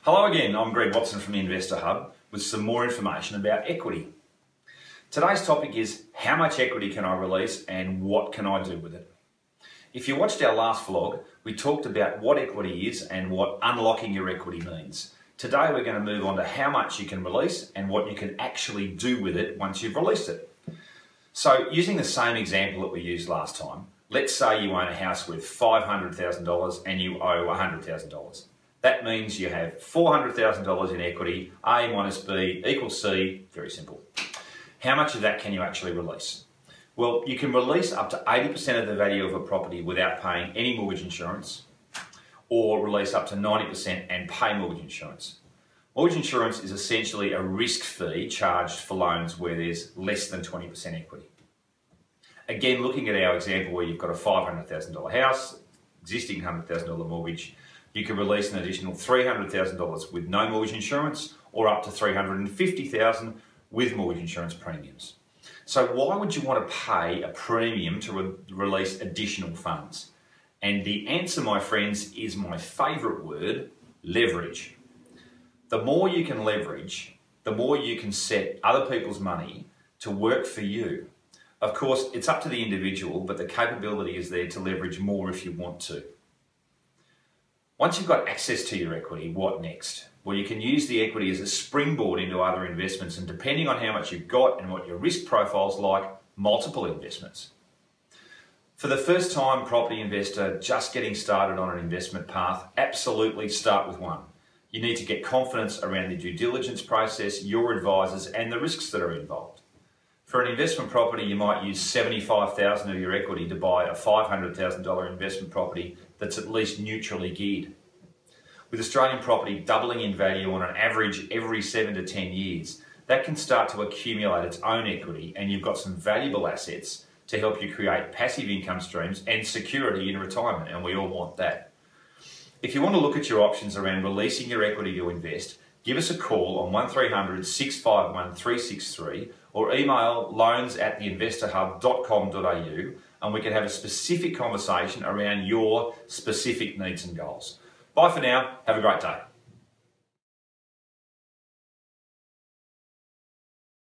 Hello again, I'm Greg Watson from the Investor Hub with some more information about equity. Today's topic is how much equity can I release and what can I do with it? If you watched our last vlog, we talked about what equity is and what unlocking your equity means. Today we're going to move on to how much you can release and what you can actually do with it once you've released it. So using the same example that we used last time, let's say you own a house worth $500,000 and you owe $100,000. That means you have $400,000 in equity. A minus B equals C, very simple. How much of that can you actually release? Well, you can release up to 80% of the value of a property without paying any mortgage insurance, or release up to 90% and pay mortgage insurance. Mortgage insurance is essentially a risk fee charged for loans where there's less than 20% equity. Again, looking at our example where you've got a $500,000 house, existing $100,000 mortgage, you can release an additional $300,000 with no mortgage insurance or up to $350,000 with mortgage insurance premiums. So why would you want to pay a premium to release additional funds? And the answer, my friends, is my favourite word, leverage. The more you can leverage, the more you can set other people's money to work for you. Of course, it's up to the individual, but the capability is there to leverage more if you want to. Once you've got access to your equity, what next? Well, you can use the equity as a springboard into other investments, and depending on how much you've got and what your risk profile's like, multiple investments. For the first time property investor just getting started on an investment path, absolutely start with one. You need to get confidence around the due diligence process, your advisors, and the risks that are involved. For an investment property, you might use $75,000 of your equity to buy a $500,000 investment property that's at least neutrally geared. With Australian property doubling in value on an average every 7 to 10 years, that can start to accumulate its own equity, and you've got some valuable assets to help you create passive income streams and security in retirement, and we all want that. If you want to look at your options around releasing your equity to invest, give us a call on 1300 651 363 or email loans@theinvestorhub.com.au, and we can have a specific conversation around your specific needs and goals. Bye for now. Have a great day.